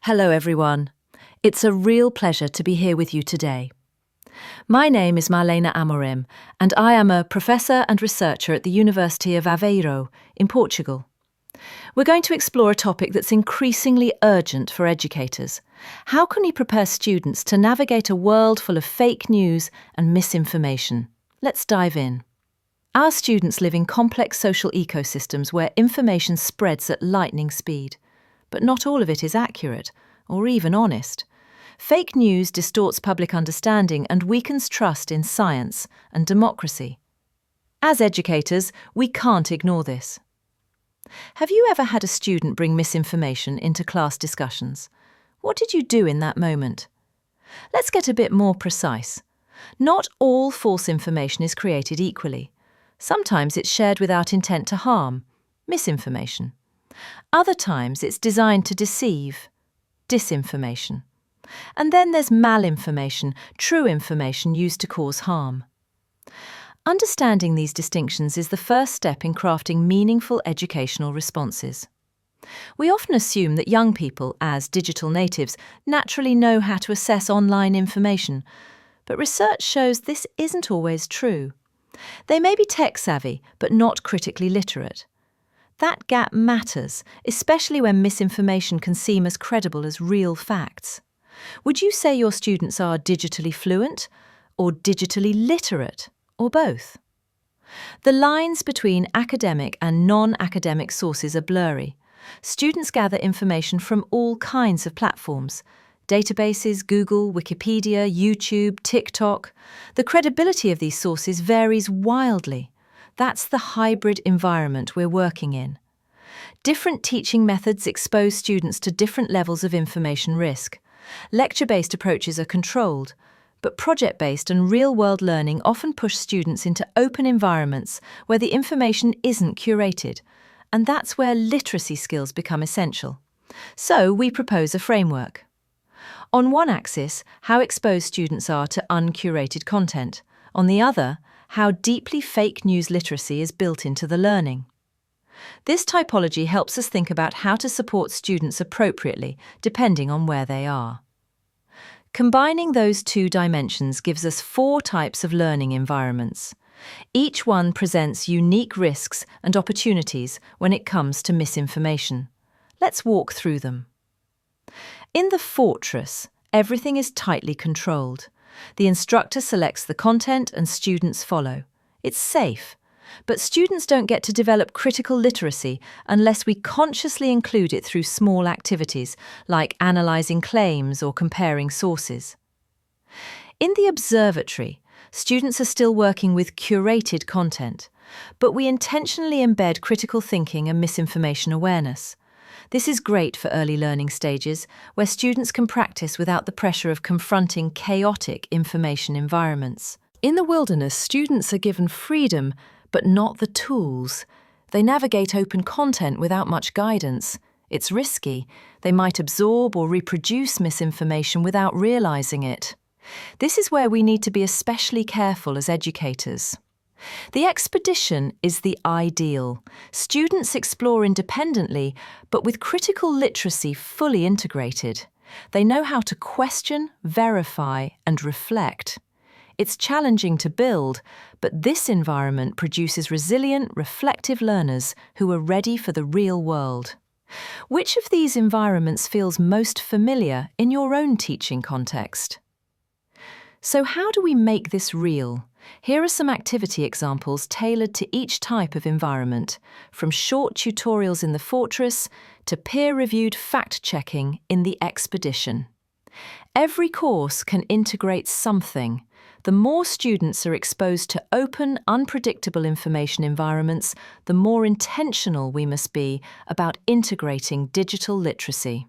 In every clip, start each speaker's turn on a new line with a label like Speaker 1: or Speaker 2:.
Speaker 1: Hello everyone. It's a real pleasure to be here with you today. My name is Marlene Amorim, and I am a professor and researcher at the University of Aveiro in Portugal. We're going to explore a topic that's increasingly urgent for educators. How can we prepare students to navigate a world full of fake news and misinformation? Let's dive in. Our students live in complex social ecosystems where information spreads at lightning speed. But not all of it is accurate, or even honest. Fake news distorts public understanding and weakens trust in science and democracy. As educators, we can't ignore this. Have you ever had a student bring misinformation into class discussions? What did you do in that moment? Let's get a bit more precise. Not all false information is created equally. Sometimes it's shared without intent to harm, misinformation. Other times it's designed to deceive, disinformation. And then there's malinformation, true information used to cause harm. Understanding these distinctions is the first step in crafting meaningful educational responses. We often assume that young people, as digital natives, naturally know how to assess online information, but research shows this isn't always true. They may be tech-savvy, but not critically literate. That gap matters, especially when misinformation can seem as credible as real facts. Would you say your students are digitally fluent, or digitally literate, or both? The lines between academic and non-academic sources are blurry. Students gather information from all kinds of platforms: databases, Google, Wikipedia, YouTube, TikTok. The credibility of these sources varies wildly. That's the hybrid environment we're working in. Different teaching methods expose students to different levels of information risk. Lecture-based approaches are controlled, but project-based and real-world learning often push students into open environments where the information isn't curated, and that's where literacy skills become essential. So we propose a framework. On one axis, how exposed students are to uncurated content. On the other, how deeply fake news literacy is built into the learning. This typology helps us think about how to support students appropriately, depending on where they are. Combining those two dimensions gives us 4 types of learning environments. Each one presents unique risks and opportunities when it comes to misinformation. Let's walk through them. In the fortress, everything is tightly controlled. The instructor selects the content and students follow. It's safe, but students don't get to develop critical literacy unless we consciously include it through small activities like analysing claims or comparing sources. In the observatory, students are still working with curated content, but we intentionally embed critical thinking and misinformation awareness. This is great for early learning stages, where students can practice without the pressure of confronting chaotic information environments. In the wilderness, students are given freedom, but not the tools. They navigate open content without much guidance. It's risky. They might absorb or reproduce misinformation without realizing it. This is where we need to be especially careful as educators. The expedition is the ideal. Students explore independently, but with critical literacy fully integrated. They know how to question, verify, and reflect. It's challenging to build, but this environment produces resilient, reflective learners who are ready for the real world. Which of these environments feels most familiar in your own teaching context? So how do we make this real? Here are some activity examples tailored to each type of environment, from short tutorials in the fortress to peer-reviewed fact-checking in the expedition. Every course can integrate something. The more students are exposed to open, unpredictable information environments, the more intentional we must be about integrating digital literacy.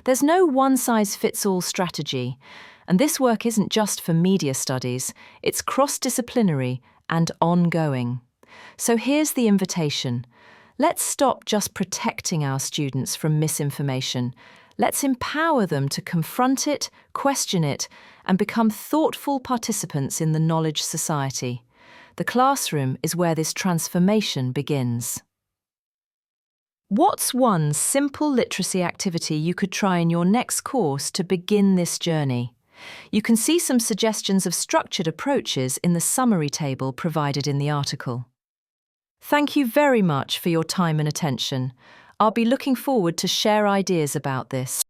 Speaker 1: There's no one-size-fits-all strategy. And this work isn't just for media studies, it's cross-disciplinary and ongoing. So here's the invitation. Let's stop just protecting our students from misinformation. Let's empower them to confront it, question it, and become thoughtful participants in the knowledge society. The classroom is where this transformation begins. What's one simple literacy activity you could try in your next course to begin this journey? You can see some suggestions of structured approaches in the summary table provided in the article. Thank you very much for your time and attention. I'll be looking forward to share ideas about this.